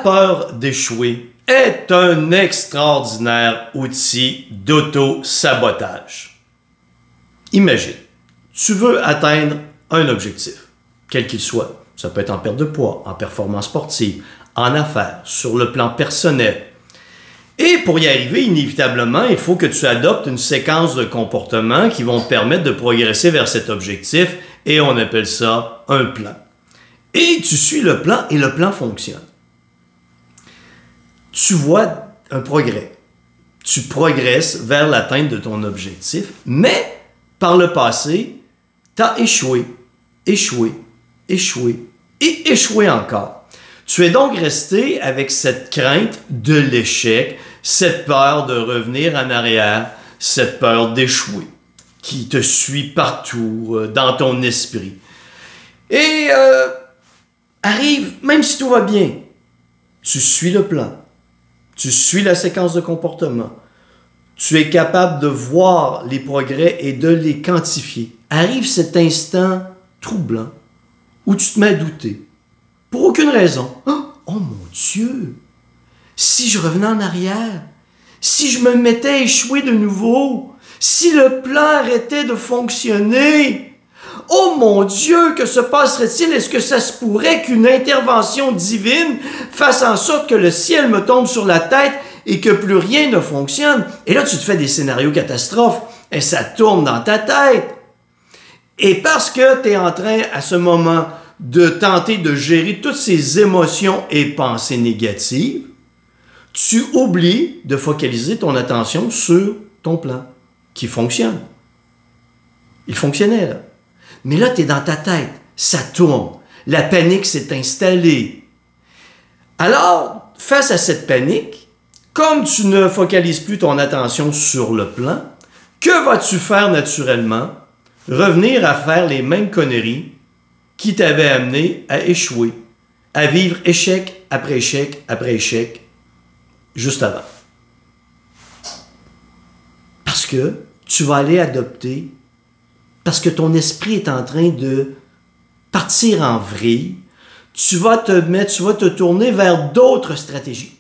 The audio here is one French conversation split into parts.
peur d'échouer est un extraordinaire outil d'auto-sabotage. Imagine, tu veux atteindre un objectif, quel qu'il soit. Ça peut être en perte de poids, en performance sportive, en affaires, sur le plan personnel. Et pour y arriver, inévitablement, il faut que tu adoptes une séquence de comportements qui vont te permettre de progresser vers cet objectif, et on appelle ça un plan. Et tu suis le plan, et le plan fonctionne. Tu vois un progrès. Tu progresses vers l'atteinte de ton objectif, mais par le passé, tu as échoué, échoué, échoué et échoué encore. Tu es donc resté avec cette crainte de l'échec, cette peur de revenir en arrière, cette peur d'échouer qui te suit partout dans ton esprit. Et arrive, même si tout va bien, tu suis le plan. Tu suis la séquence de comportement. Tu es capable de voir les progrès et de les quantifier. Arrive cet instant troublant où tu te mets à douter. Pour aucune raison. Oh mon Dieu! Si je revenais en arrière, si je me mettais à échouer de nouveau, si le plan arrêtait de fonctionner, oh mon Dieu, que se passerait-il? Est-ce que ça se pourrait qu'une intervention divine fasse en sorte que le ciel me tombe sur la tête et que plus rien ne fonctionne? Et là, tu te fais des scénarios catastrophes et ça tourne dans ta tête. Et parce que tu es en train, à ce moment, de tenter de gérer toutes ces émotions et pensées négatives, tu oublies de focaliser ton attention sur ton plan qui fonctionne. Il fonctionnait là. Mais là, tu es dans ta tête, ça tourne, la panique s'est installée. Alors, face à cette panique, comme tu ne focalises plus ton attention sur le plan, que vas-tu faire naturellement? Revenir à faire les mêmes conneries qui t'avaient amené à échouer, à vivre échec après échec après échec, juste avant. Parce que tu vas aller adopter, parce que ton esprit est en train de partir en vrille, tu vas te tourner vers d'autres stratégies.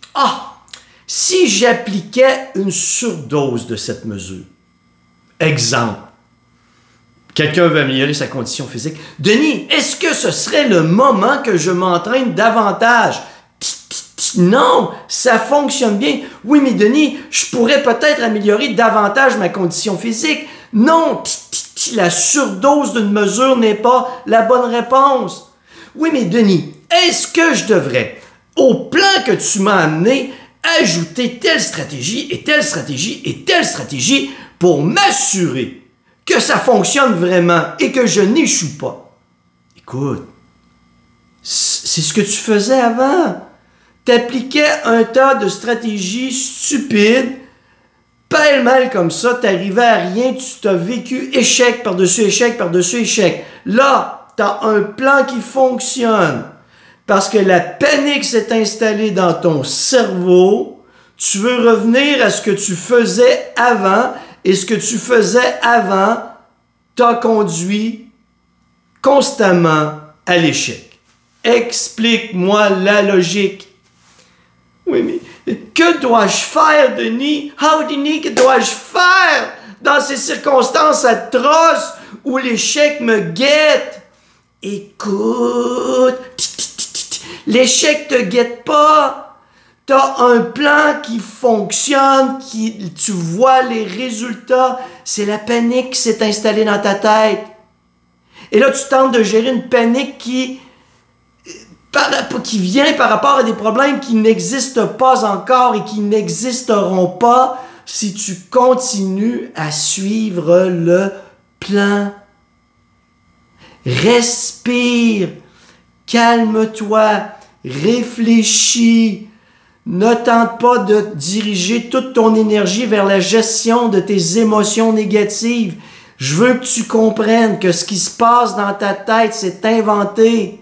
Si j'appliquais une surdose de cette mesure, exemple, quelqu'un veut améliorer sa condition physique. Denis, est-ce que ce serait le moment que je m'entraîne davantage? Non, ça fonctionne bien. Oui, mais Denis, je pourrais peut-être améliorer davantage ma condition physique. Non, la surdose d'une mesure n'est pas la bonne réponse. Oui, mais Denis, est-ce que je devrais, au plan que tu m'as amené, ajouter telle stratégie et telle stratégie et telle stratégie pour m'assurer que ça fonctionne vraiment et que je n'échoue pas? Écoute, c'est ce que tu faisais avant. T'appliquais un tas de stratégies stupides, pêle-mêle comme ça, t'arrivais à rien, tu t'as vécu échec par-dessus échec par-dessus échec. Là, t'as un plan qui fonctionne parce que la panique s'est installée dans ton cerveau. Tu veux revenir à ce que tu faisais avant et ce que tu faisais avant t'a conduit constamment à l'échec. Explique-moi la logique. Oui, mais que dois-je faire, Denis? Denis, que dois-je faire dans ces circonstances atroces où l'échec me guette? Écoute, l'échec te guette pas. T'as un plan qui fonctionne, tu vois les résultats. C'est la panique qui s'est installée dans ta tête. Et là, tu tentes de gérer une panique qui vient par rapport à des problèmes qui n'existent pas encore et qui n'existeront pas si tu continues à suivre le plan. Respire, calme-toi, réfléchis. Ne tente pas de diriger toute ton énergie vers la gestion de tes émotions négatives. Je veux que tu comprennes que ce qui se passe dans ta tête, c'est inventé.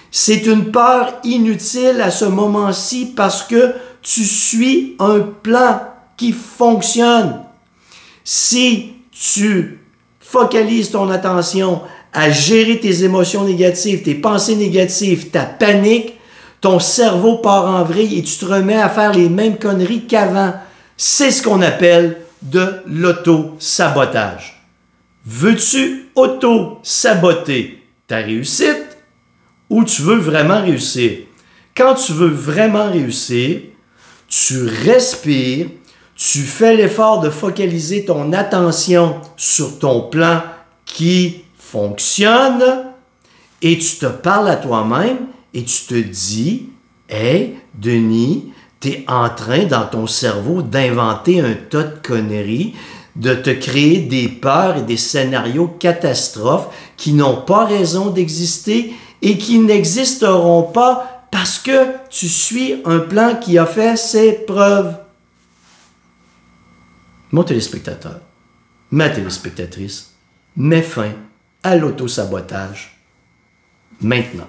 C'est une peur inutile à ce moment-ci parce que tu suis un plan qui fonctionne. Si tu focalises ton attention à gérer tes émotions négatives, tes pensées négatives, ta panique, ton cerveau part en vrille et tu te remets à faire les mêmes conneries qu'avant. C'est ce qu'on appelle de l'auto-sabotage. Veux-tu auto-saboter ta réussite ou tu veux vraiment réussir? Quand tu veux vraiment réussir, tu respires, tu fais l'effort de focaliser ton attention sur ton plan qui fonctionne et tu te parles à toi-même et tu te dis « Hey, Denis, tu es en train dans ton cerveau d'inventer un tas de conneries, de te créer des peurs et des scénarios catastrophes qui n'ont pas raison d'exister et qui n'existeront pas parce que tu suis un plan qui a fait ses preuves. » Mon téléspectateur, ma téléspectatrice, mets fin à l'autosabotage maintenant.